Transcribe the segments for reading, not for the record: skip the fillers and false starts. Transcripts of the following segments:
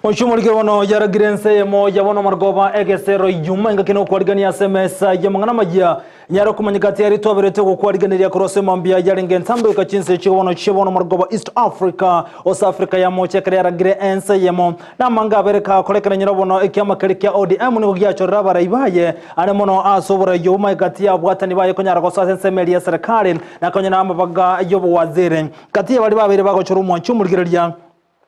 Onshumulike wono yaragrense yemo yabono margoba egesero yuma ingakino kwarigania SMS yamangana majia nyaro kumanyikati yari toberete ko kwariganira kurose mambia yaringe ntambe kachinse chibono chibono margoba East Africa South Africa yamo chekere yaragire ense yemo namanga bereka kolekana nyirobono ikyama kalikia ODM ni kugiacho rabara ibaye ane mono asobora yuma ikati ya bwatani baye konyara ko sasense meli ya serikali na konyana amabaga yobo wazire kati ya bali babere bako churumo nchumulikirya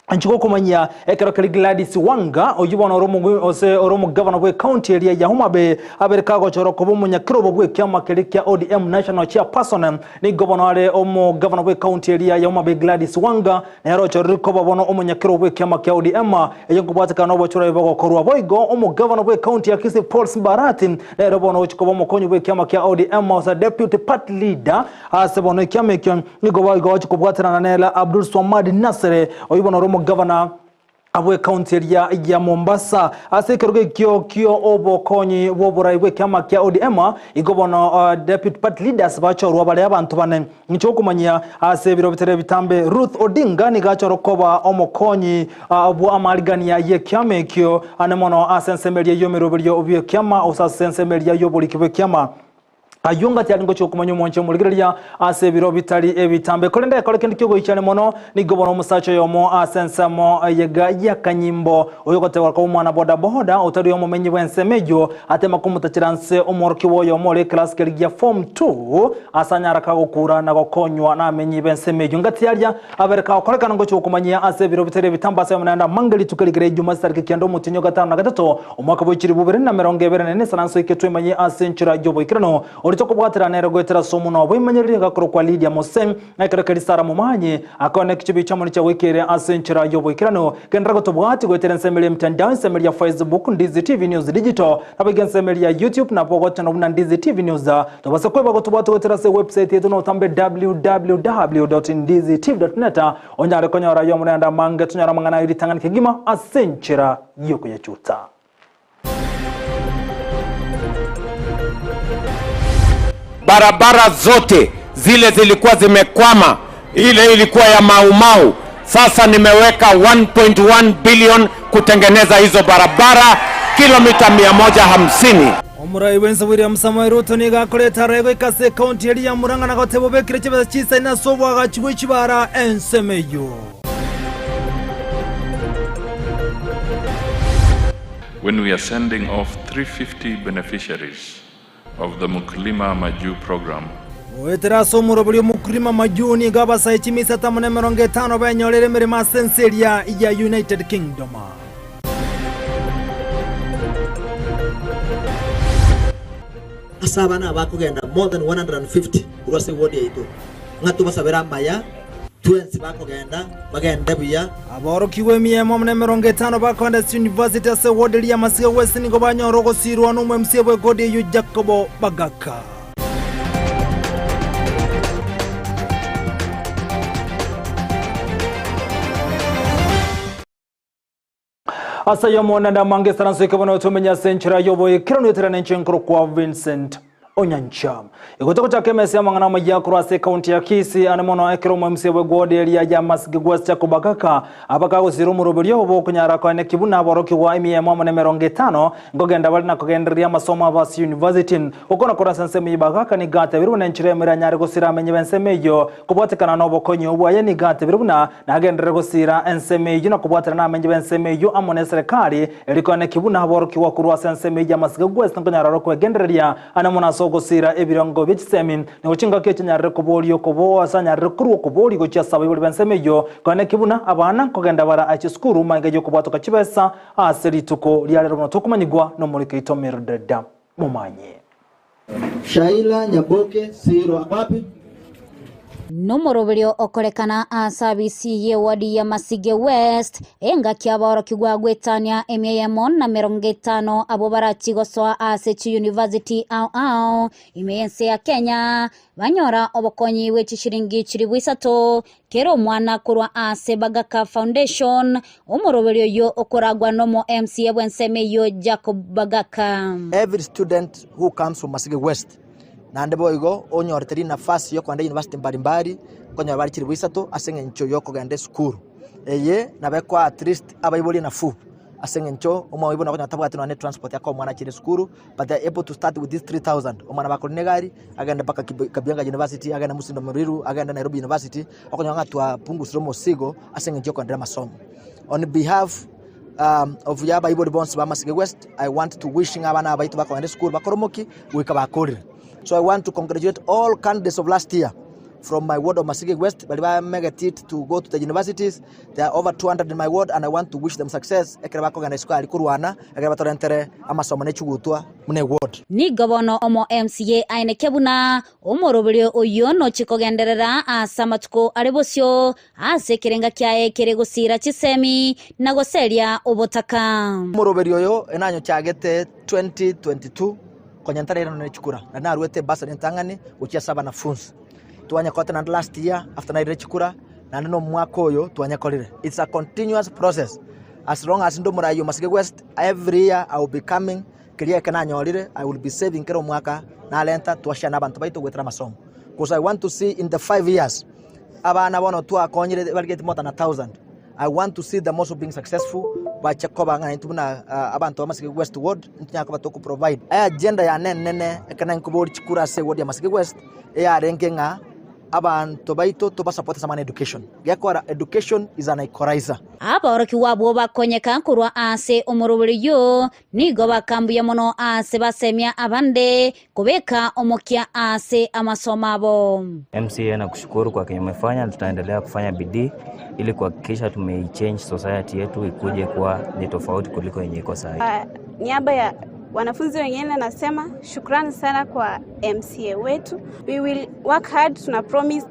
Anchiko kumanya ekero kali Gladys Wanga oyubona oromo governor we county area ya Homa Bay abereka go choro ko bumunya kirobo bwe kyama kya ODM national chairperson ni governor omo governor we county area ya Homa Bay Gladys Wanga na yaro choro ko babono omunya kirobo bwe kyama kya ODM eyengo bwataka no bochoro ibako korwa boygo omo governor we county ya Kisi Paul Simbarati na yaro bono chiko bomo konyu bwe kyama kya ODM as a deputy party leader asebono kyama kyo ni go boygo chiko bwatana na Nela Abdul Swamad Nasere oyubona Governor abwe county area ya Mombasa asekeruge kyo obokonyi woburaiwe kyama kya ODM igobono deputy party leaders bachorwa bale abantu bane nicho kumanya asebiro bitere bitambe Ruth Odinga ni gachoro koba omokonyi abu amaligania ye kyama kyo anemono asensemelia yomirobyo obye kyama osasensemelia yobulikwe kyama Ayunga tiaringo chokumanyo monche muligiria asebiro bitali ebitambe kolenda kolekende kyogo ichane mono ni gobono musacho yomo asensamo yega yakanyimbo oyokote wako mwana boda boda otari yomo menyi wensemejo atema kumutachiranse omorki woyo mole class keligia form 2 asanyara kago kura na gokonywa na menyi wensemejo ngati yarya abereka kolekana ngo chokumanya asebiro bitali bitamba se munanda mangali tukaligire juma sarki kyando mutinyo gatano na gatato omwaka bochiri bubere na meronge bere ne sananso iketwemanyi asenchira jobo ikirano Toko bwatira nero gwetera somuno bwimanyirira gakoro kwa Lydia Mosem nakerekeri Sara Mumanye akone kichibi chamoni cha wekere asenchira yobo ikirano kendra gotobwati gwetera nsemeli mtandao nsemeli ya Facebook Ndizi TV News Digital nabigen nsemeli ya YouTube na pogota na Ndizi TV News tobase kweba gotobwati gwetera se website yetu no tambe www.ndizitv.net onyare konyara yo munenda mange tunyara mangana yiri tangani kigima asenchira yoko ya chuta Barabara zote zile zilikuwa zimekwama, ile ilikuwa ya Maumau. Sasa nimeweka 1.1 billion kutengeneza hizo barabara kilomita 150. Omurai wenza William Samoei Ruto ni gakoreta rego ikase county eri ya Murang'a na gotebo bekire kibaza chisa ina sobwa gachwe chibara ensemeyo. When we are sending off 350 beneficiaries of the Mkulima Maju program. Wetera somuro buli Mkulima Maju ni gabasa ichimisa 550 banyorere mirima senseria ya United Kingdom. Asabana bakugenda more than 150 urase wodi yitu. Ngatu basabera maya 20 bakugenda bagenda biya aboro kiwe miyemo mne 50 bakonda University ase wodi ya Masiga West ni gobanyoro gosirwa no MC bwe godi yu Jacobo Bagaka. Asa yamona na mange saranso ikabona utumenya senchira yobo ikirano yeterana nchenkro kwa Vincent Onyancham. Ikotoko cha KMS ya mangana majia kurase kaunti ya Kisi anemono ekero mwemse wegode elia ya Masiga West ya Kubagaka abakago sirumu roberio obo kunyara kwa nekibuna aboroki wa IMM mwane meronge 5 ngogenda bali na kogenderia masomo abasi University ukona kora sensemi Bagaka ni gate biruna nchire mira nyare gosira menye bensemeyo kubwatekana no bokonyo obwa ye ni gate biruna na agendere gosira ensemeyo na kubwatera na menye bensemeyo amone serikali eliko nekibuna aboroki wa kurwa sensemeyo ya Masiga West ngonyara roko genderia anemona gosira ebirongo bichisemin ne ucinga kyenyarre kubolyo kubo asanyarre kuru kuboli go cyasaba ibuli bensemeyo kone kibuna abana kogenda bara achiskuru mangeje kubatoka kibesa aserituko lyalero no tokumanyigwa no muri Kaitomero Dada Mumanye Shaila Nyaboke Siro wapi Nomoroberio okorekana asabisi ye wadi ya Masiga West enga kiabaro kigwa gwetania MAMon na 50 abobarachi goswa Asechi University au imeyense ya Kenya banyora obokonyi wechi shiringi chiribwisato kero mwana kurwa ase Bagaka Foundation omoroberio yo okoragwa nomo MC bwensemeyo Jacob Bagaka. Every student who comes from Masiga West na ndebo igo onyorteri nafasi yo kwanda university mbalimbali konya bari kiri wisatu asenge ncho yo kogende school eye na bekwa at least abaiboli na fu asengencho umwe ibona ko tabuga tino ne transport yakwa mwana kiri skuru, but they are able to start with this 3000 umwana bakoli negari agenda paka Kabianga University, agenda Musindo Muriru, agenda Nairobi University okonyanga twa pungu sromo sigo asengencho kwa ndera masomo. On behalf of Yaba Ibori Bonds ba Masige West, I want to wishing abana abaitu bako ende school bakoromoki wika bakorire. So I want to congratulate all candidates of last year from my ward of Masige West, but I make it to go to the universities. There are over 200 in my ward, and I want to wish them success. Ekreba ko gana school alikuruana, ekreba torentere amasomo ne chugutwa mune ward. Ni gobono omo MCA aine kebuna omorobelio oyo no chikogenderera asamatuko aribosyo asekerenga kyae keregusira chisemi na goseria obotaka. Omorobelio yo enanyo chagete 2022 konyantara ne chukura. Na naruete basa ntangani uchia saba na funds. Tuanya kote na last year after na chukura na nino mwaka oyo tuanya kolire. It's a continuous process. As long as ndo murayo Masige West, every year I will be coming kiria kana nyorire, I will be saving kero mwaka na lenta tuashana abantu baito gwetera masomo. Because I want to see in the 5 years abana bono tu akonyire bali get more than 1,000. I want to see them also being successful by chekoba ngana intuna abantu Masige West ward ntinya ko batoko provide. Agenda ya nene kana nkubori chukura se ward ya Masige West ya rengenga abantu baito to support sama education. Yakora education is an equalizer. Aboroki wabo bakonyeka kurwa ase omorobelio nigo bakambuye mono ase basemia abande kubeka omokia ase amasomabo. MCA na kushukuru kwa kenye umefanya, tutaendelea kufanya bidii ili kuhakikisha tumechange society yetu ikuje kuwa ni tofauti kuliko yenye iko sasa. Niaba ya wanafunzi wengine nasema shukrani sana kwa MCA wetu. We will work hard, tuna promise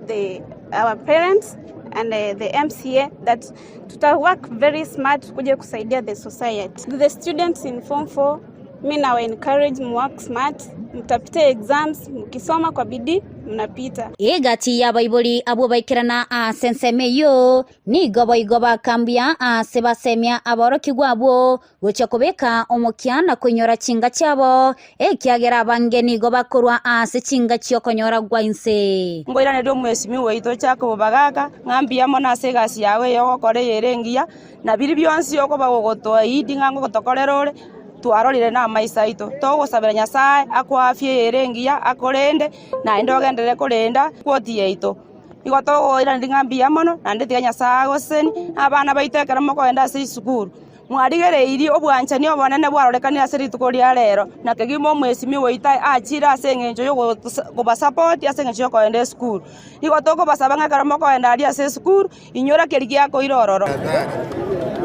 our parents and the MCA that tuta work very smart kuja kusaidia the society. The students in Form 4, mimi na encourage work smart, mtapita exams, mkisoma kwa bidii mnapita. Egati ya baiboli abo baikirana asensemeyo ni goba kambia sebasemia aboroki gwabo gocha kubeka omokiana kunyora chinga cyabo ekyagera bangeni goba kurwa chinga cyo konyora gwainse ngoira ne domwesimi weito cyako bagaga ngambia mona segasi yawe yo gokore yerengia na biri byonsi yo kobagogotoa idi ngango gotokorerore twarorire na maisaito togosabira Nyasaye akwafie yerengia akorende na endogendere korenda kwoti yeito igoto ira ndingambia mono na nditiga Nyasaye goseni abana baitekera moko enda se isukuru mwarigereiri obwanchani obonene bwarorekanira seritukoria rero na kegimo mwesimi weita achira asengenjo yo go support asengenjo ko enda school igoto ko basabanga karamo ko enda aria se school inyora kerigia ko irororo.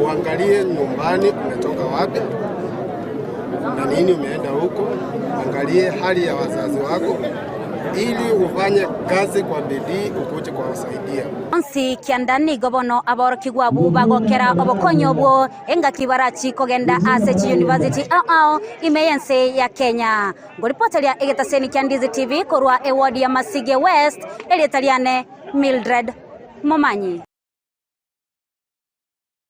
Uangalie nyumbani umetoka wapi na nini umeenda huko, angalie hali ya wazazi wako ili ufanye kazi kwa bidii ukuje kwa wasaidia. Onsi kiandani gobono aboroki gwabu bagokera obokonyobwo enga kibarachi kogenda Ase University imeyense ya Kenya. Ngoripotelia egetaseni Kiandizi TV korwa eward ya Masige West elietaliane Mildred Momanyi.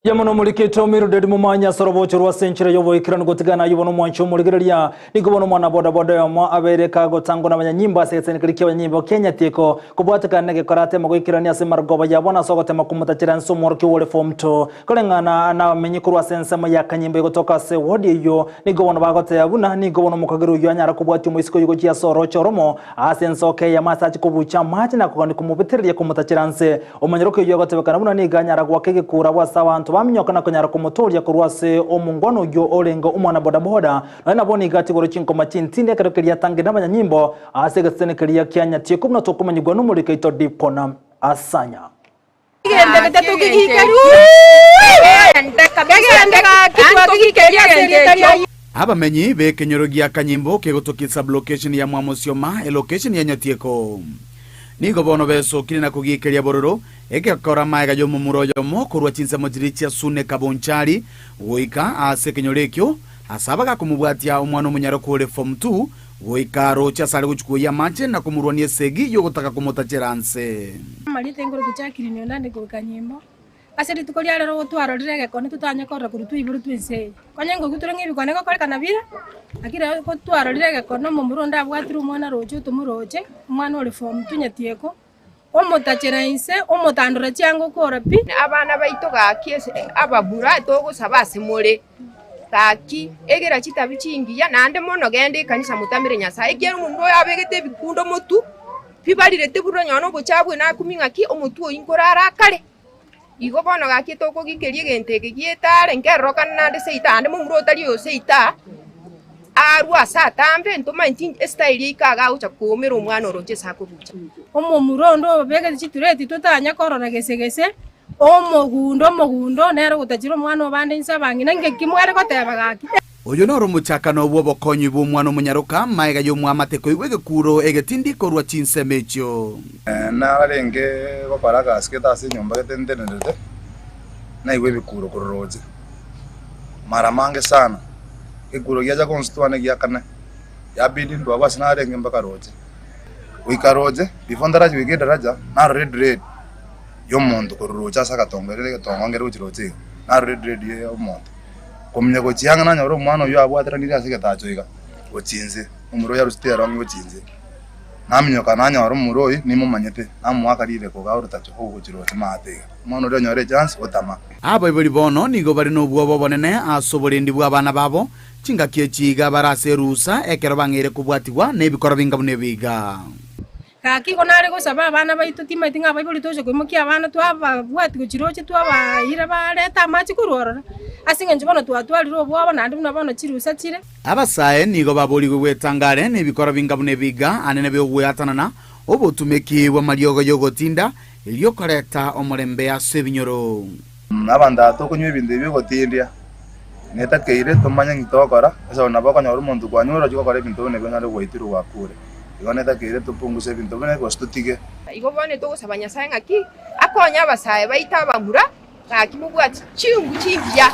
Yamono mulikito Mildred Mumanya sorobocho rwa senchira yobo ikirano gotigana yubono mwancho muligereria nigobono mwana boda boda yamo abereka gotango na banyanyimba aseketseni kirikiya banyimba Kenya teko kubwataka nege karate mago ikirani ase margoba yabona sogote makumutachira nsomorki wole form 2 kolengana na menyikurwa sensema ya kanyimba gotoka se wodi yo nigobono bagote yabuna nigobono mukageru yo anyara kubwati muisiko yugo chia sorocho romo asensoke ya masachi kubucha mati na kugani kumubitiria kumutachira nse omanyiroke yo gotebekana buna niganyara gwakege kura wasabantu baminyokana konyara kumutoria kurwase omungwano yo olengo umwana boda boda na boni gati goro chinko machintinde karokeria tange n'abanyanyimbo asegetsene keria kyanya tyekumna tokumanyigwa n'umurika ito dipona asanya abamenyi bekenyorogia kanyimbo kegotokisa location ya Mwamosioma location ya Nyatieko nigo bono beso kirina kugikeria bororo ekakora maiga yo mumuroyo mo kurwa chinsa mojiricha sune kabonchari goika ase kenyorekyo asabaga kumubwatia omwana omunyaro kole form 2 goika rocha sare guchukuya mache na kumurwania segi yo gotaka kumotacheranse malite ngoro kuchakiri ni ndande ko kanyimbo aseri tukoria rero twarorire gekone tutanya korra kurutu iburu twinse kwanyengo guturange ibikone ko kore kanabira akira ko twarorire gekone mu muronda bwatira umwana rocho tumuroche umwana ore form 2 Nyatieko omotacherainse omotandora chango korapi abana baito gakiese ababura togosaba asemore taki egera chitabi chingiya nande mono gende kanisa mutamire Nyasaye egera omundu yabegete bikundo motu bibarirete buro nyono bochabwe na kumingaki omutu oyinkorara kare igo bono gaki tokogikerie gentege gietare ngeroka nande seita ande omundu otari oseita arwa satambe ntoma inti style ikaga ucha kumira omwana oroche sakobucha omomurondo begete chitureti tutanya korora gesegese omogundo nero gutachira omwana obande insa bangina ngekimwere goteba gaki oyo noro muchakano bwo bokonyi bwo mwana omunyaroka maega yo mwamateko igwege kuro egetindi korwa chinsemecho na arenge gokora gasketa ase nyomba getendenete na igwe bikuro kororoje mara mange sana ikuro gyaja konstwane gyakane yabidi ndo abasi na arenge mbaka roje uikaroje bifondara jwige daraja na red yo muntu kororoja saka tongerere tongongere uchiroje na red yo muntu komnya ko chianga na nyoro mwana yo abwatira ndiri asike tachoika ochinze umuro ya rustera ngo ochinze namnyo kana nyoro muroi nimo manyete amwakarire ko gauru tacho ko chiroje mate mwana ro nyore chance otama abo ibori bono nigo bari no bwo bonene asoborendi bwa bana babo chingakie chiga barase rusa ekero bangire kubwatigwa nebikoro bingabu nebiga kaki konare gosaba abana baito timatinga baibuli toje kumukia abana twaba bwati kuchiroche twaba ira bareta machi kurora asinga njobono twatwaliro bwabo nandi buna bano chirusa chire abasaye nigo baboli gwetangare nebikoro bingabu nebiga anene byo gweatanana obotumekiwa maliogo yogotinda ilio koreta omorembe asebinyoro abanda tokonywe binde byo gotindia neta keire tomanya ngitokora asa nabako nyoro muntu kwanyura chiko kore bintu ne byo gwaitiru wakure igone takire tupunguse bintu bene kostutige igo bone togosaba Nyasaye ngaki akonya abasaye baita bamura ngaki mubwati chingya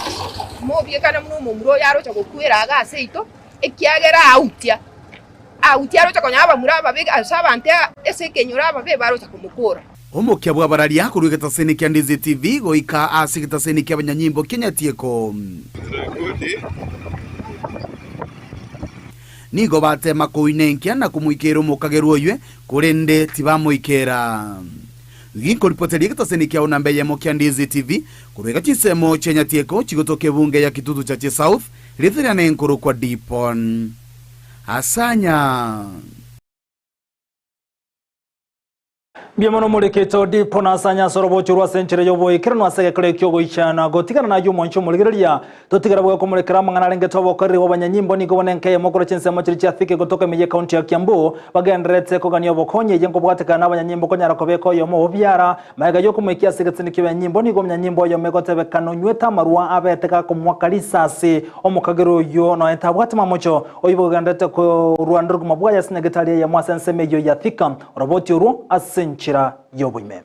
mobye kana mumuro yaro chako kwera agaseito ekiagera autia aro chako nyaba mura babega asabante ese kenyura ababe baro chako mukora omokia bwa bararia kurugeta seni kya Ndizi TV goika asigita seni kya banyanyimbo Kenya tieko nigo batema kuinenkia na kumuikero mukageru oywe kurende tibamuikera giko ripoteria gitaseni kya onambe ya Kenya Ndizi TV kurega chisemo Kenya tieko chigotoke bunge ya kitutu cha South rithira ne nkuru kwa Dipon asanya Biamono mureketo Dipon asanya sorobo churwa senchire yobo ikirano asege kare kyogo ichana gotigana na yumo ncho muligeria totigara bwa komurekera mangana renge tobo kare wabanyanyimbo nigo bonenke mokoro chense machiri chathike gotoka meje county ya Kiambu bagendretse koganyo bokonye yengo bwatika na abanyanyimbo konyara kobeko yo mo byara maega yo kumuikia sigatini kiba nyimbo nigo mnyanyimbo yo megotebe kanonyweta marwa abeteka kumwakalisase omukagero yo no entabwatima mocho oyibo gandete ko Rwanda rugumabwa ya sinegetalia ya mwasense mejo ya thika roboti uru asenchira yobuime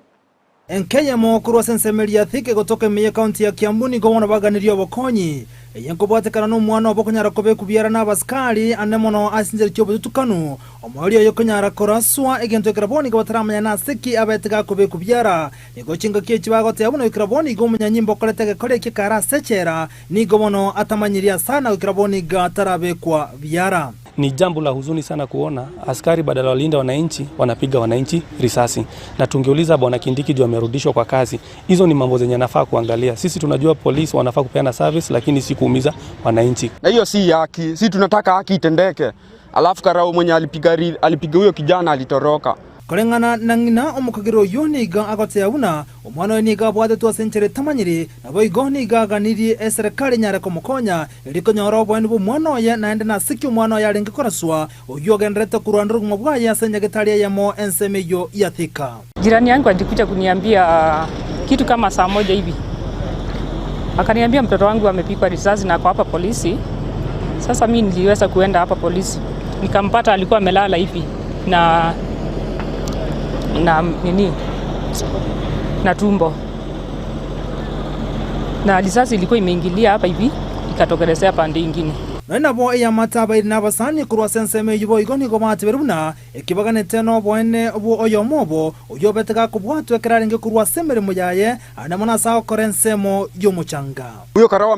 enkeyemo kurwa sensemeria thike gotoka meya county ya Kiambu nigo bona baganirio bokonyi yenko bwatekana no mwana obokonyara kobe kubyara na baskali anemono asinjeri cyobo tutukanu omwali yo konyara koraswa egento kraboni go bataramanya na seki abetega kobe kubyara nigo chinga kichi bagote abuno kraboni go munyanyimbo koletege kole kikara sechera nigo mono atamanyiria sana kraboni ga tarabe kwa byara. Ni jambo la huzuni sana kuona askari badala walinda wananchi wanapiga wananchi risasi, na tungeuliza bwana Kindiki juu amerudishwa kwa kazi. Hizo ni mambo zenye nafaa kuangalia. Sisi tunajua polisi wanafaa kupeana service, lakini si kuumiza wananchi. Na hiyo si haki. Sisi tunataka haki itendeke. Alafu karao mwenye alipiga huyo kijana alitoroka. Korengana nangina omukagiro yoniga agote yabuna omwana niga bwade to senchere tamanyiri nabo igoni gaganiri eserikali nyara komukonya eliko nyoro bwani bu mwana ya naende na siki mwana ya lenge koraswa oyogendrete kurwandu mubwa ya senyagetalia ya mo ensemeyo ya thika. Jirani yangu alikuja kuniambia kitu kama saa moja hivi. Akaniambia mtoto wangu amepigwa risasi na ako hapa polisi. Sasa mimi niliweza kuenda hapa polisi. Nikampata alikuwa amelala hivi na tumbo. Na risasi ilikuwa imeingilia hapa hivi ikatokelezea pande nyingine. Nana bo ya mataba ina basani kurwa senseme yubo igoni go mate beruna ekibagane teno boene obo oyomobo oyobeteka kubwatu ekararinge kurwa semere muyaye anamona sao korensemo yomuchanga. Huyo karao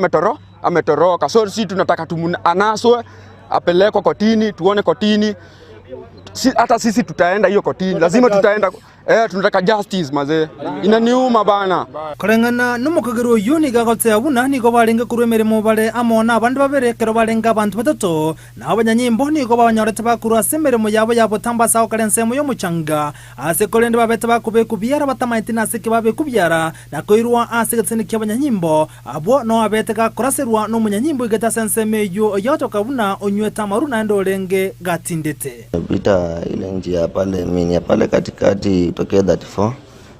ametoroka. So sisi tunataka anaswe apelekwe kotini, tuone kotini. Hata sisi tutaenda hiyo kotini. Lazima tutaenda Tunataka justice mazee. Inaniuma bana. Korengana numukagiro yuni gagote abuna niko barenga kuremeremo bare amona abandi baberekero barenga abantu batatu na abanyanyimbo niko babanyorete bakuru asemeremo yabo tambasa okarense yo mucanga ase kolende babete bakube kubyara batamaiti nasike babe kubyara na koirwa ase gatsene kyabanyanyimbo abo no abete ga koraserwa no munyanyimbo igata senseme yo yotoka buna onyweta maruna ndolenge gatindete Pita ile njia pale mini pale katikati tokea 34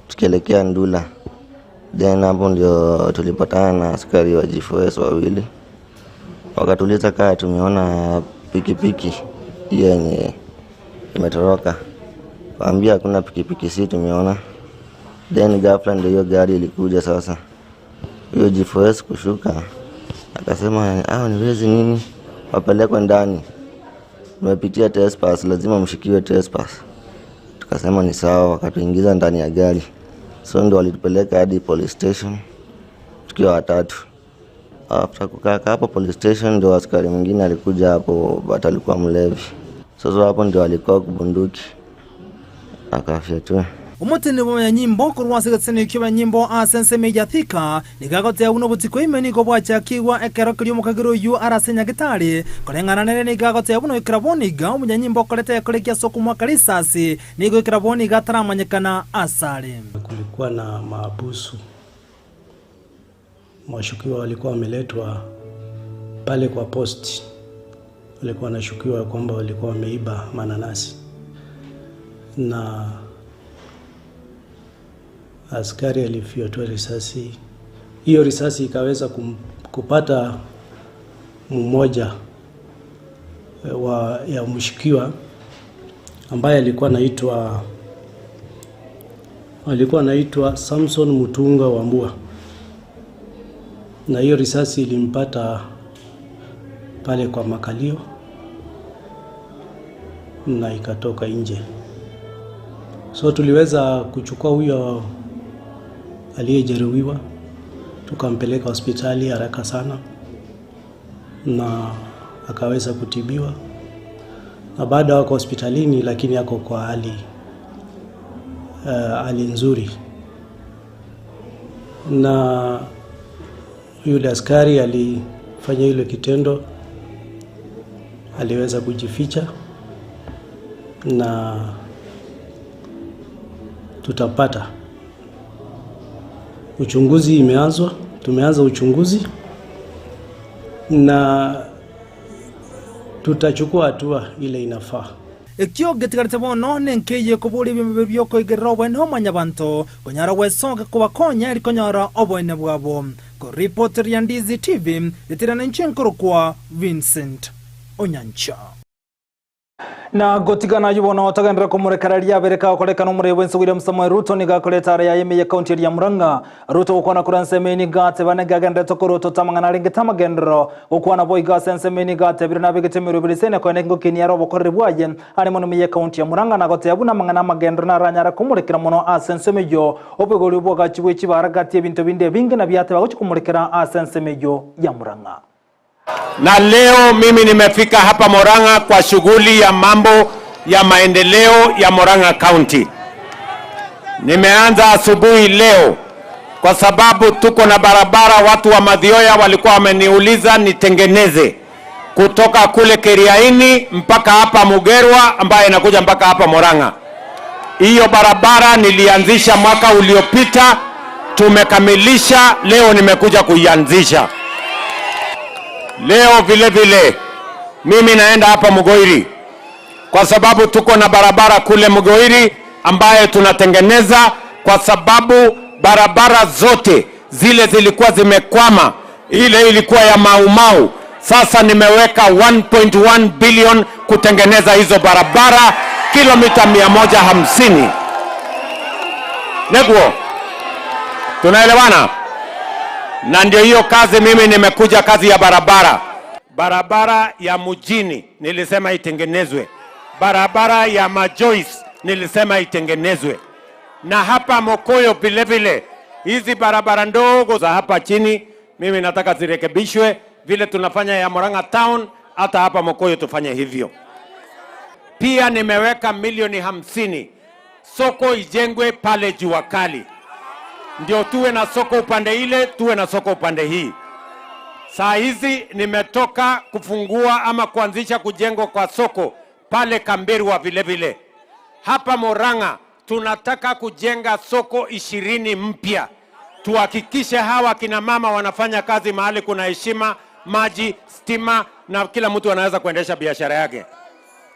tukielekea Ndula. Then hapo ndio tulipatana na askari wa G4S wawili. Wakatuliza kaa tumeona pikipiki yenye imetoroka. Waambia kuna pikipiki si tumeona. Then ghafla ndio hiyo gari ilikuja sasa. Hiyo G4S kushuka. Akasema ni wezi nini? Wapelekwe ndani. Tumepitia trespass, lazima mshikiwe trespass. Tukasema ni sawa, wakatuingiza ndani ya gari. So ndio walitupeleka hadi police station tukiwa watatu. After kukaa hapo police station ndio askari mwingine alikuja hapo, but alikuwa mlevi. Sasa hapo ndio alikuwa kubunduki. Akafyatua. Umutini wa nyimbo kurwase gatsene kiba nyimbo asense mejathika nigagote uno butiko imeni ko bwacha kiwa ekero kiri mukagiro yu arasenya gitari korengana nene nigagote uno ikraboni ga umunyanyimbo kolete kolekia soko mwakalisasi nigo ikraboni gataramanyekana asale. Kulikuwa na maabusu, washukiwa walikuwa wameletwa pale kwa post, walikuwa wanashukiwa kwamba walikuwa wameiba mananasi na askari alifyatua risasi. Hiyo risasi ikaweza kupata mmoja ya mshukiwa ambaye alikuwa anaitwa Samson Mutunga Wambua, na hiyo risasi ilimpata pale kwa makalio na ikatoka nje. So tuliweza kuchukua huyo aliyejeruhiwa tukampeleka hospitali haraka sana na akaweza kutibiwa, na baada wako hospitalini lakini yako kwa hali nzuri. Na yule askari alifanya ile kitendo, aliweza kujificha na tutapata uchunguzi imeanzwa. Tumeanza uchunguzi na tutachukua hatua ile inafaa. Ekyo getigarite bono nenkeye kuburi bimebyo ko igerowe no manyabanto konyara wesonga kubakonya likonyara obone bwabo ko reporter ya Ndizi TV litirana nchinkuru kwa Vincent Onyancha. Na gotigana yubona otagandira kumurekararia bereka kolekana umurebense William Samuel Ruto nigakoleta ya yeme county ya Murang'a. Ruto ukona kuransemeni gate banegaganda tokoroto tamangana ringe tamagendro ukwana boy gasensemeni gate birina bigetemiro bilisene ko nengo kini yaro bokorre bwaje ari mono miye county ya Murang'a na gote abuna mangana magendro na ranyara kumurekera mono asensemejo opegoli bwoga chibwe chibaragati ebintu binde binge na byate bago kumurekera asensemejo ya Murang'a. Na leo mimi nimefika hapa Murang'a kwa shughuli ya mambo ya maendeleo ya Murang'a County. Nimeanza asubuhi leo kwa sababu tuko na barabara, watu wa Mathioya walikuwa wameniuliza nitengeneze kutoka kule Keriaini mpaka hapa Mugerwa ambaye inakuja mpaka hapa Murang'a. Hiyo barabara nilianzisha mwaka uliopita, tumekamilisha, leo nimekuja kuianzisha. Leo vile mimi naenda hapa Mugoiri kwa sababu tuko na barabara kule Mugoiri ambaye tunatengeneza, kwa sababu barabara zote zile zilikuwa zimekwama, ile ilikuwa ya Maumau. Sasa nimeweka 1.1 billion kutengeneza hizo barabara kilomita 150. Negwo, tunaelewana? Na ndio hiyo kazi mimi nimekuja, kazi ya barabara. Barabara ya mjini nilisema itengenezwe. Barabara ya Majoice nilisema itengenezwe. Na hapa Mokoyo vile hizi barabara ndogo za hapa chini mimi nataka zirekebishwe vile tunafanya ya Murang'a Town, hata hapa Mokoyo tufanye hivyo. Pia nimeweka milioni 50 soko ijengwe pale Jua Kali, ndio tuwe na soko upande ile, tuwe na soko upande hii. Saa hizi nimetoka kufungua ama kuanzisha kujengwa kwa soko pale Kambirwa vile vile. Hapa Murang'a tunataka kujenga soko 20 mpya. Tuhakikishe hawa kina mama wanafanya kazi mahali kuna heshima, maji, stima na kila mtu anaweza kuendesha biashara yake.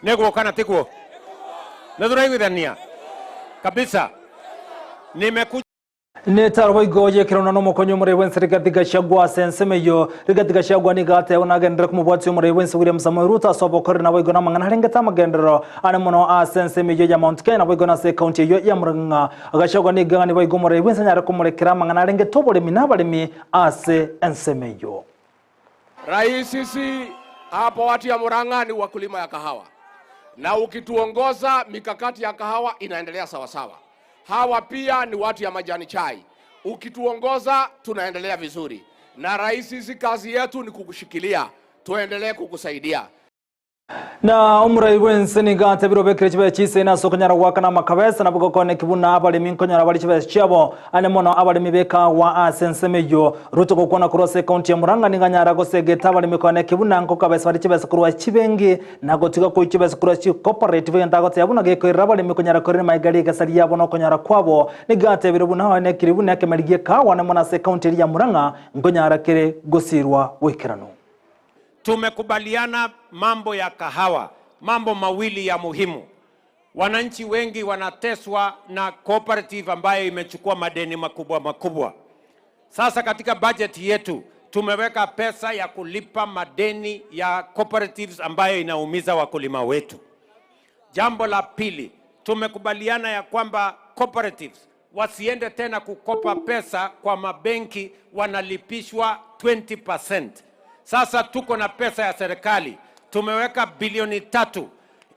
Nego kana tikuo. Nadhuraigwithania. Kabisa. Nimekuja Netarwa igoye kirona no mukonyo muri wense Rigathi Gachagua sensemeyo Rigathi Gachagua ni gate unagendera kumubwatsi muri wense William Samoei Ruto asobokore na wigona mangana harengeta magendero ane muno a sensemeyo ya Mount Kenya wigona se county yo ya Murang'a. Gachagua ni gani wigo muri wense nyara kumurekera mangana harengeta bole minabalimi ase ensemeyo. Rais, sisi hapo watu ya Murang'a ni wakulima ya kahawa, na ukituongoza mikakati ya kahawa inaendelea sawa sawa. Hawa pia ni watu ya majani chai, ukituongoza tunaendelea vizuri. Na rais, sisi kazi yetu ni kukushikilia, tuendelee kukusaidia. Na umrai wense ni gate biro bekire chibe chise na sokonyara wakana makabesa na bugokone kibuna abali minkonyara bali chibe chiabo ane mono abali mibeka wa asensemeyo Ruto kokona kurose county ya Murang'a ni ganyara gosegeta abali mikone kibuna nko kabesa bali chibe kurwa chibengi na gotiga ko chibe kurwa chi cooperative ndago yabuna geko irabali mikonyara korine maigali gasali yabo no konyara kwabo ni gate biro buna ne kiribuna kemaligie ka wane mona se county ya Murang'a ngonyara kire gosirwa wekirano. Tumekubaliana mambo ya kahawa, mambo mawili ya muhimu. Wananchi wengi wanateswa na cooperative ambayo imechukua madeni makubwa makubwa. Sasa katika budget yetu tumeweka pesa ya kulipa madeni ya cooperatives ambayo inaumiza wakulima wetu. Jambo la pili, tumekubaliana ya kwamba cooperatives wasiende tena kukopa pesa kwa mabenki, wanalipishwa 20%. Sasa tuko na pesa ya serikali, tumeweka bilioni 3.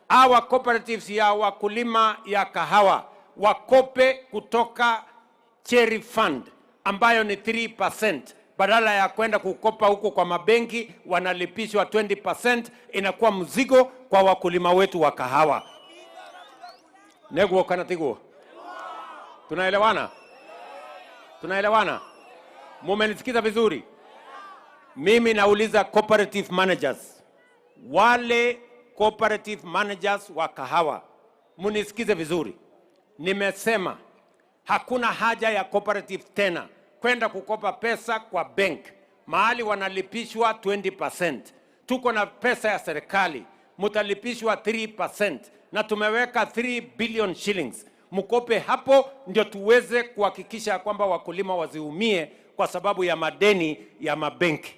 Hawa cooperatives ya wakulima ya kahawa wakope kutoka Cherry Fund ambayo ni 3%. Badala ya kwenda kukopa huko kwa mabenki, wanalipishwa 20%, inakuwa mzigo kwa wakulima wetu wa kahawa. Nego kana tigo. Tunaelewana? Tunaelewana? Mumenisikiza vizuri? Mimi nauliza cooperative managers, wale cooperative managers wa kahawa, munisikize vizuri. Nimesema hakuna haja ya cooperative tena kwenda kukopa pesa kwa bank mahali wanalipishwa 20%. Tuko na pesa ya serikali, mutalipishwa 3%, na tumeweka 3 billion shillings. Mkope hapo ndio tuweze kuhakikisha kwamba wakulima waziumie kwa sababu ya madeni ya mabenki.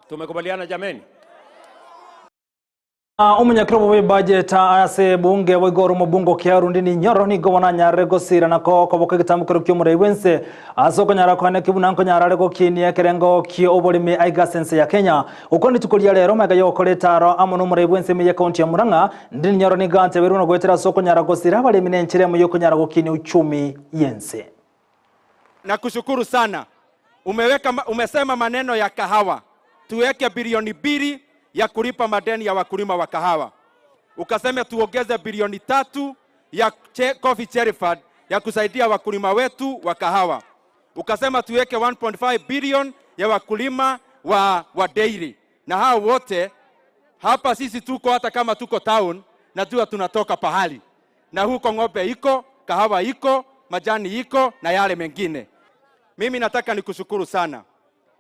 Tumekubaliana jameni? Umunyakiro we budget ase bunge wigoro mubungo kiarundi ni nyoro ni gobona nyare gosira nako koboka gitamukiro cy'umure wense asoko nyara kwane kibuna nko nyara rego kinie kerengo ki obolimi aiga sense ya Kenya uko nitukulia lero maga yokoleta ro amono umure wense me county ya Murang'a ndi nyoro ni gante beruno gwetera soko nyara gosira bali minenchire mu yoko nyara gokini uchumi yense. Nakushukuru sana. Umesema maneno ya kahawa. Tuweke bilioni 2 ya kulipa madeni ya wakulima wa kahawa. Ukasema tuongeze bilioni 3 ya Coffee Cherry Fund ya kusaidia wakulima wetu wa kahawa. Ukasema tuweke 1.5 billion ya wakulima wa dairy. Na hao wote hapa sisi tuko, hata kama tuko town na tunatoka pahali. Na huko ng'ombe iko, kahawa iko, majani iko na yale mengine. Mimi nataka nikushukuru sana.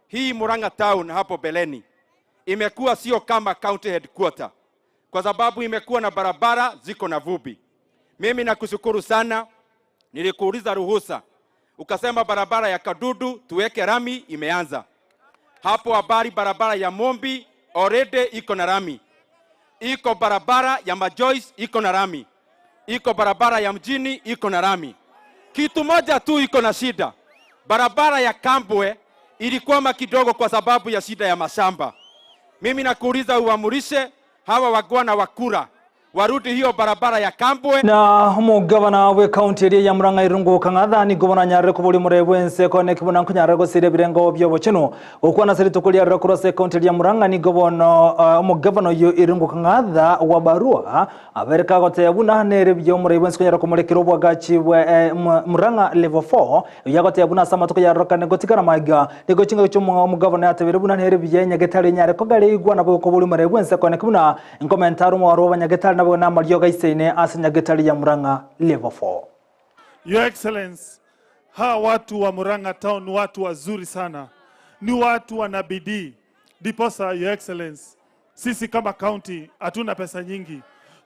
Hii Murang'a town hapo beleni imekuwa sio kama county headquarter, kwa sababu imekuwa na barabara ziko na vumbi. Mimi nakushukuru sana. Nilikuuliza ruhusa, ukasema barabara ya Kadudu tuweke rami, imeanza hapo. Habari barabara ya Mombi already iko na rami. Iko barabara ya Majoice iko na rami. Iko barabara ya mjini iko na rami. Kitu moja tu iko na shida, barabara ya Kambwe ilikuwa kidogo kwa sababu ya shida ya mashamba. Mimi nakuuliza uamurishe hawa wagwana wakura warudi hiyo barabara ya Kambwe. Na umugabana we county ya Murang'a Irungu Kang'atha ni gobona nyare kubuli murebwense kone kibuna kunyare go sire birengo byo bochino ukwana siri tukulia rokose county ya Murang'a ni gobono umugabana yo Irungu Kang'atha wa barua abereka gote yabuna nere byo murebwense kunyare kumulekero bwagachi we Murang'a level 4 yagote yabuna sama tukuya rokane gotikara maiga nigo chinga cyo umugabana yatabere buna nere bye nyagetare nyare ko gare igwana bwo kubuli murebwense kone kibuna inkomentaro mu waro banyagetare nabo na maryoga isene asinyagetare ya Murang'a level 4. Your Excellency, hawa watu wa Murang'a town ni watu wazuri sana, ni watu wana bidii. Ndiposa Your Excellency, sisi kama county hatuna pesa nyingi,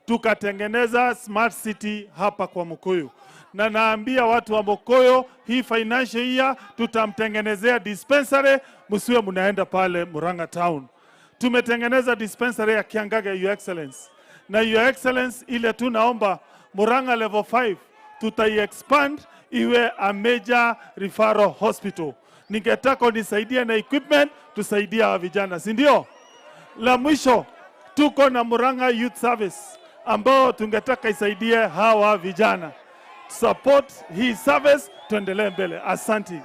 tukatengeneza smart city hapa kwa Mukoyo, na naambia watu wa Mukoyo hii financial year tutamtengenezea dispensary, msiwe mnaenda pale Murang'a town. Tumetengeneza dispensary ya Kiangaga Your Excellency, na Your Excellency ile tunaomba Murang'a level 5 tutai-expand iwe a major referral hospital. Ningetaka nisaidie na equipment, tusaidia wa vijana, si ndio? La mwisho, tuko na Murang'a Youth Service ambao tungetaka isaidie hawa vijana. Support hii service, tuendelee mbele. Asante.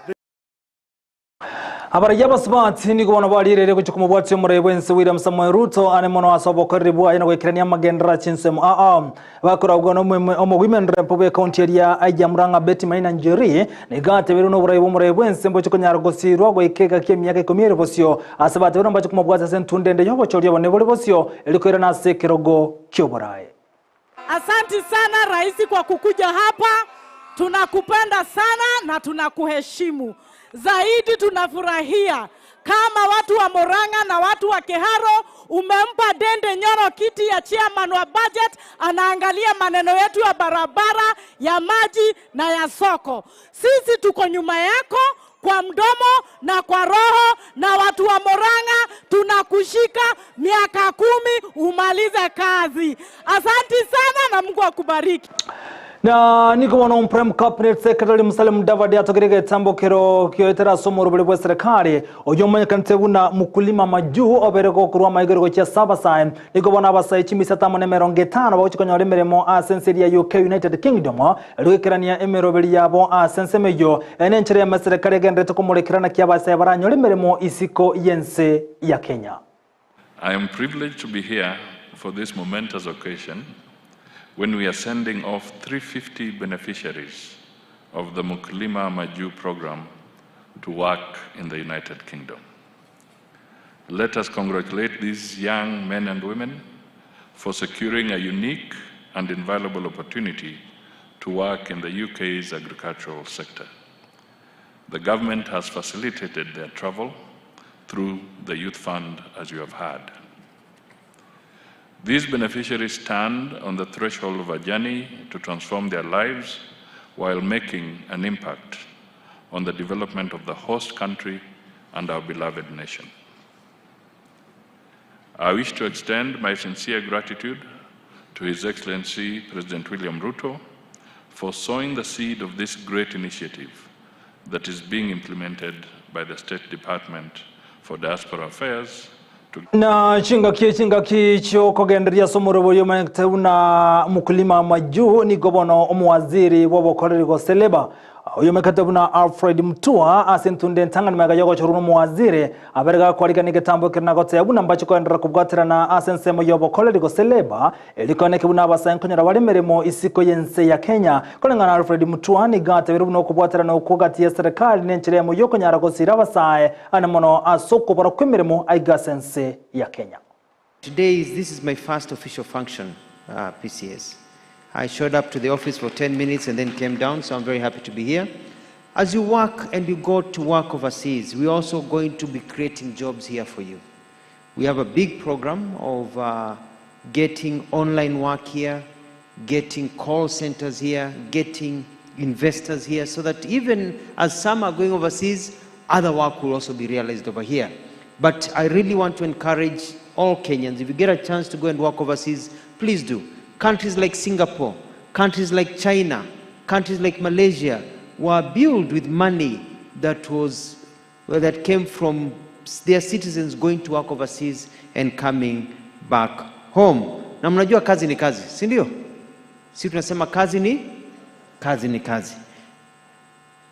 Habari yaba smart ni gobona balirere ku chikumu bwatse murebwense William Samoei Ruto ane mono asobo karibu ayina kwekirania magendera chinsemo bakora ugono omo women rep we county ya ajya Murang'a Betty Maina Njeri negate bero no burayibo murebwense mbo chikunyara gosirwa gwekeka kemyaka 10 bosyo asabate bero mba chikumu bwatse sentundende yobo choriyo bone bosyo elikwera na sekerogo kyoboraye. Asante sana rais kwa kukuja hapa, tunakupenda sana na tunakuheshimu. Zaidi tunafurahia kama watu wa Murang'a na watu wa Keharo umempa Dende Nyoro kiti ya chairman wa budget, anaangalia maneno yetu ya barabara, ya maji na ya soko. Sisi tuko nyuma yako kwa mdomo na kwa roho, na watu wa Murang'a tunakushika miaka 10 umalize kazi. Asante sana na Mungu akubariki. Na niko wana Prime Cabinet Secretary Musalia Mudavadi atogirege tambo kero kyoetera somo rubele bwa serikali oyomanya kantebuna mukulima maju obereko kurwa maigero cha saba sign niko wana abasai chimisa tamone meronge 5 bachikonyo remeremo asenseria UK United Kingdom rwekerania emerobeli yabo asensemeyo enenchere ya serikali gendete kumulekirana kyabasai baranyo remeremo isiko yense ya Kenya. I am privileged to be here for this momentous occasion when we are sending off 350 beneficiaries of the Mkulima Maju program to work in the United Kingdom. Let us congratulate these young men and women for securing a unique and invaluable opportunity to work in the UK's agricultural sector. The government has facilitated their travel through the Youth Fund, as you have heard. These beneficiaries stand on the threshold of a journey to transform their lives while making an impact on the development of the host country and our beloved nation. I wish to extend my sincere gratitude to His Excellency President William Ruto for sowing the seed of this great initiative that is being implemented by the State Department for Diaspora Affairs. Na chinga kicho kogenderia somoro yomanekteuna mukulima maju ni gobono omwaziri wobokoreri go seleba oyomekatebuna Alfred Mutua asentunde ntangana magayogo choruno mwaziri aberega kwalika nigetambo kirna gote yabuna mbacho kwendera kubwatirana asensemo yobokoreri go seleba elikonekebuna abasankonyera balemeremo isiko yense ya Kenya kolengana Alfred Mutua ni gate beruno kubwatirana ukugati ya serikali nencheremo yokonyara go sirabasae anamono asoko para kwemeremo aigasense ya Kenya. Today this is my first official function, PCS. I showed up to the office for 10 minutes and then came down, so I'm very happy to be here. As you work and you go to work overseas, we're also going to be creating jobs here for you. We have a big program of getting online work here, getting call centers here, getting investors here, so that even as some are going overseas, other work will also be realized over here. But I really want to encourage all Kenyans, if you get a chance to go and work overseas, please do. Countries like Singapore, countries like China, countries like Malaysia were built with money that came from their citizens going to work overseas and coming back home. Na mnajua kazi ni kazi, si ndio? Si tunasema kazi ni kazi.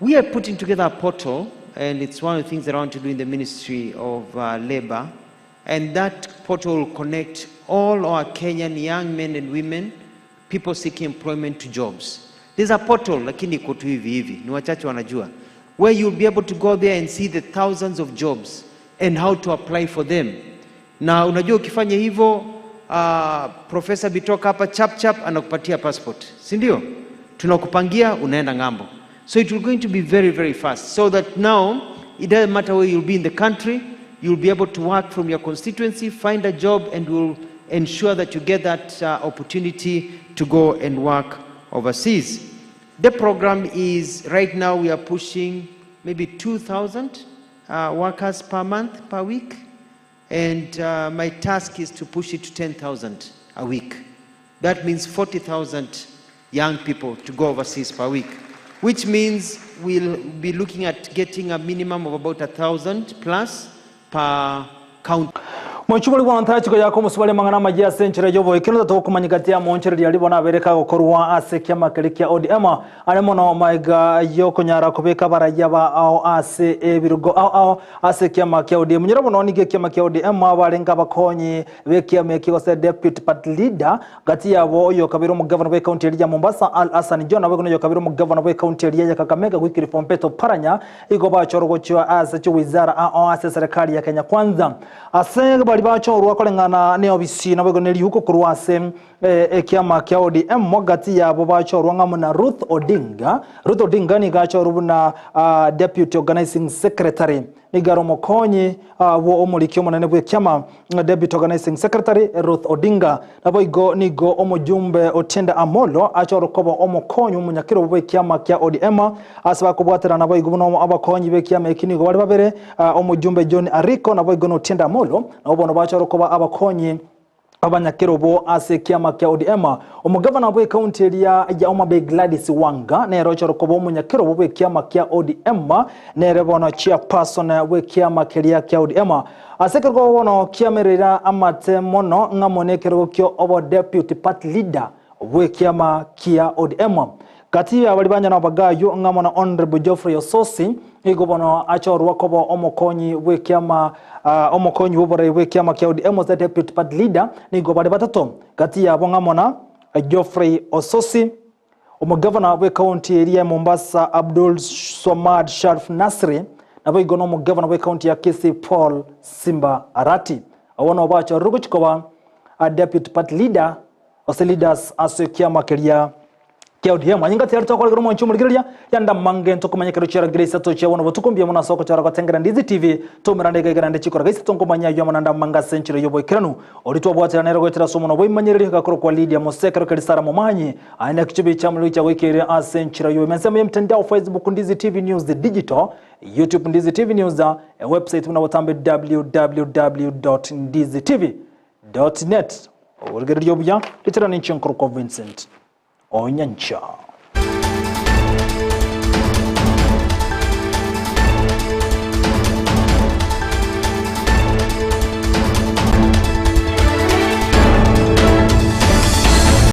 We are putting together a portal, and it's one of the things that I want to do in the Ministry of Labor, and that portal will connect all our Kenyan young men and women, people seeking employment, to jobs. There's a portal, lakini iko tu hivi, ni wachache wanajua, where you'll be able to go there and see the thousands of jobs and how to apply for them. Na unajua ukifanya hivyo, Professor Bitoka hapa chap anakupatia passport, si ndio? Tunakupangia unaenda ngambo. So it will going to be very, very fast, so that now it doesn't matter where you'll be in the country, you'll be able to work from your constituency, find a job, and we'll ensure that you get that opportunity to go and work overseas. The program is, right now we are pushing maybe 2,000 workers per month, per week. And my task is to push it to 10,000 a week. That means 40,000 young people to go overseas per week, which means we'll be looking at getting a minimum of about 1,000 plus per county. Mwichumuli wanantachiko yako musubali mangana majia senchira jovo ikino tato kumanyigatia monchiri yalibo na bereka gokorwa ase kiama kelikia ODM anemono maiga yoko nyara kubeka barayaba au ase ebirugo au ase kiama kia ODM nyirabo no nige kiama kia ODM abalenga bakonyi bekiama kigose deputy party leader gati yabo yo kabiro mu governor we county ya Mombasa Al Hassan John abago yo kabiro mu governor we county ya Kakamega gwikiri Pompeto Paranya igo bachorogo chwa ase chu wizara au ase serikali ya Kenya Kwanza ase bacho rwakolengana ne obisi na bego neli huko kurwase kiama kia ODM mogati ya bacho rwanga na Ruth Odinga ni gacho rubuna deputy organizing secretary ni garomo konyi wo omulikyo monene bwe kiama deputy organizing secretary Ruth Odinga nabo igo nigo omujumbe Otenda Amolo acho rokobo omukonyu munyakiro bwe kiama kia ODM asaba kubwatira nabo igo no abakonyi be kiama ikinigo bali babere omujumbe John Ariko nabo igo no Otenda Amolo nabo no bacho rokoba abakonyi abanyakirobo ase kiama kia ODM omugavana bwe county ya Omabay Gladys Wanga nero chorokobo omunyakirobo bwe kiama kia ODM nere bono chairperson bwe kiama kia ODM asekergo bono kiamerera amate mono ngamonekero kyo obo deputy party leader bwe kiama kia ODM kati ya balibanya na bagayo ngamona honorable Geoffrey Ososi igo bono achorwa kobo omokonyi we kiama omokonyi wobore we kiama kia ODM the deputy party leader nigo bali batato kati ya ngamona Geoffrey Ososi omugavana we county area Mombasa Abdul Swamad Sharif Nasri nabo igo no omugavana we county ya Kisii Paul Simba Arati awona obacho ruguchikoba a deputy party leader ose leaders aso kiama kia ODM anyinga tayari tokole mu nchumuligiria yanda mange kumanyekero chera Grace to chewono botukumbia muna soko chara kwatengera Ndizi TV to mirande gegera chikora Grace tonkomanya yo mananda manga century yobo ikiranu olitwa bwatira nero gwetira somo no boimanyereri kakoro kwa Lydia Mosekero kalisara mumanyi aina kichibi chamulu cha wikere a century yo mensema mtandao Facebook Ndizi TV News the digital YouTube Ndizi TV News a website muna watambe www.ndizitv.net olgerio bya litera ninchi nkoro Vincent Onyancha.